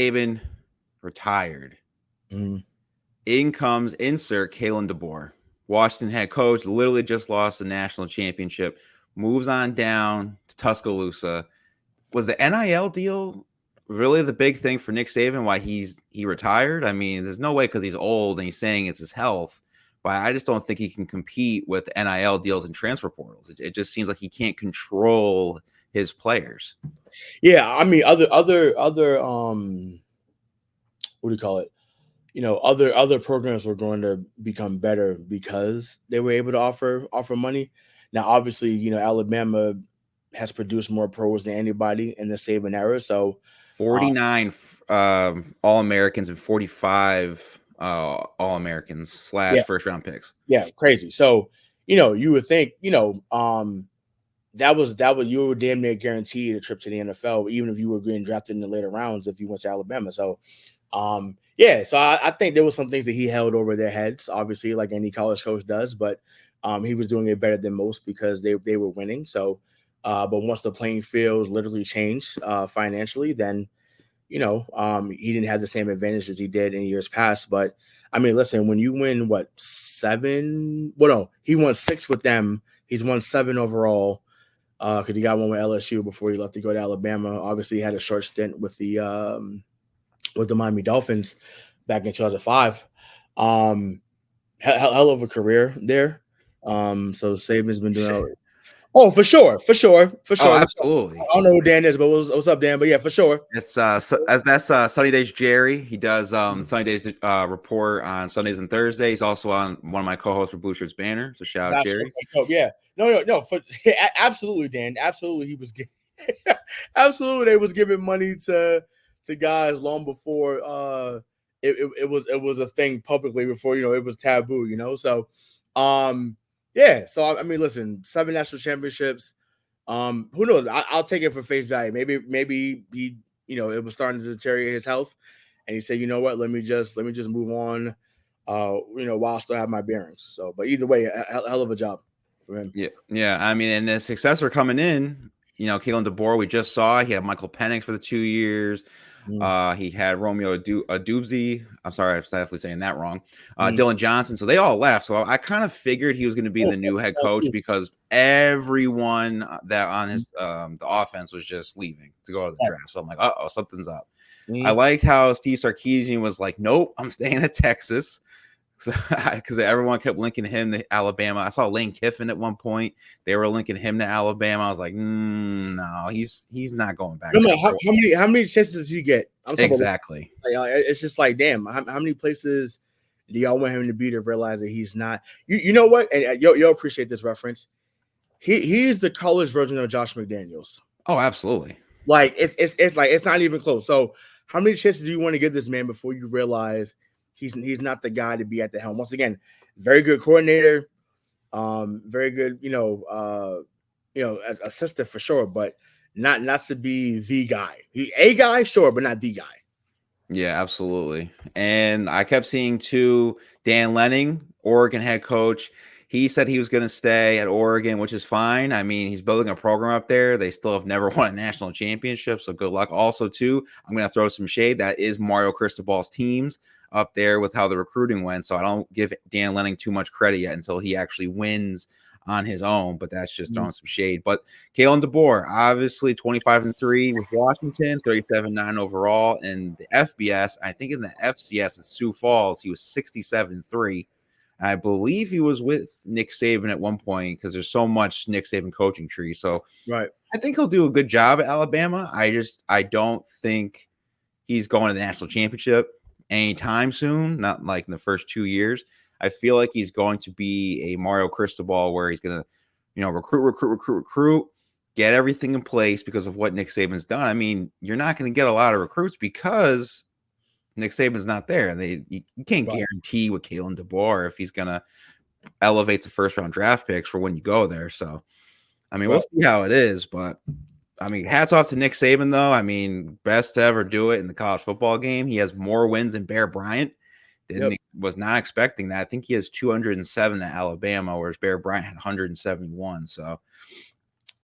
Saban retired. Mm. In comes insert Kalen Deboer, Washington head coach, literally just lost the national championship, moves on down to Tuscaloosa. Was the NIL deal really the big thing for Nick Saban? Why he retired? I mean, there's no way because he's old and he's saying it's his health. But I just don't think he can compete with NIL deals and transfer portals. It just seems like he can't control his players. Yeah, I mean, other what do you call it? Other programs were going to become better because they were able to offer money. Now, obviously, Alabama has produced more pros than anybody in the Saban era. So, 49 All Americans and 45 All Americans / yeah, first round picks. yeah, crazy. So, you would think, that was you were damn near guaranteed a trip to the NFL, even if you were getting drafted in the later rounds if you went to Alabama. So, yeah, so I think there was some things that he held over their heads, obviously, like any college coach does, but he was doing it better than most because they were winning. So, but once the playing field literally changed financially, then he didn't have the same advantage as he did in years past. But I mean, listen, when you win what 7? Well, no, he won 6 with them. He's won 7 overall because he got one with LSU before he left to go to Alabama. Obviously, he had a short stint with the Miami Dolphins back in 2005. Hell of a career there. So Saban's been doing. Oh, for sure. Oh, absolutely. I don't know who Dan is, but what's up, Dan? But yeah, for sure. It's that's Sunny Days Jerry. He does Sunny Days report on Sundays and Thursdays. He's also on one of my co-hosts for Blue Shirts Banner. So shout out Gotcha. Jerry. Okay, yeah. No. Absolutely, Dan. Absolutely, he was. Absolutely, they was giving money to guys long before it was a thing publicly before it was taboo. So yeah. So I mean, listen, 7 national championships. Who knows? I'll take it for face value. Maybe he it was starting to deteriorate his health, and he said, you know what, let me just move on. While I still have my bearings. So, but either way, a hell of a job for him. Yeah. I mean, and the successor coming in, Kalen DeBoer, we just saw. He had Michael Penix for the 2 years. He had Romeo Adubzi. I'm sorry, I'm definitely saying that wrong. Dylan Johnson. So they all left. So I kind of figured he was going to be the new head coach because everyone that on his the offense was just leaving to go to the draft. So I'm like, oh, something's up. I liked how Steve Sarkisian was like, nope, I'm staying at Texas. Because everyone kept linking him to Alabama. I saw Lane Kiffin at one point. They were linking him to Alabama. I was like, no, he's not going back. How many chances does he get? Exactly. It's just like, damn, how many places do y'all want him to be to realize that he's not? You know what? And you'll appreciate this reference. He's the college version of Josh McDaniels. Oh, absolutely. Like it's like it's not even close. So how many chances do you want to give this man before you realize he's not the guy to be at the helm? Once again, very good coordinator, very good, assistant for sure, but not to be the guy. He a guy, sure, but not the guy. Yeah, absolutely. And I kept seeing too Dan Lanning, Oregon head coach. He said he was going to stay at Oregon, which is fine. I mean, he's building a program up there. They still have never won a national championship, so good luck. Also, too, I'm going to throw some shade. That is Mario Cristobal's teams up there with how the recruiting went. So I don't give Dan Lanning too much credit yet until he actually wins on his own, but that's just throwing some shade. But Kalen DeBoer, obviously 25-3 with Washington, 37-9 overall. And the FBS, I think in the FCS at Sioux Falls, he was 67-3. I believe he was with Nick Saban at one point because there's so much Nick Saban coaching tree. So right. I think he'll do a good job at Alabama. I don't think he's going to the national championship anytime soon, not like in the first 2 years. I feel like he's going to be a Mario Cristobal where he's going to, recruit, get everything in place because of what Nick Saban's done. I mean, you're not going to get a lot of recruits because Nick Saban's not there. You can't guarantee with Kalen DeBoer if he's going to elevate the first round draft picks for when you go there. So, I mean, we'll see how it is, but I mean, hats off to Nick Saban, though. I mean, best to ever do it in the college football game. He has more wins than Bear Bryant. Was not expecting that. I think he has 207 at Alabama, whereas Bear Bryant had 171. So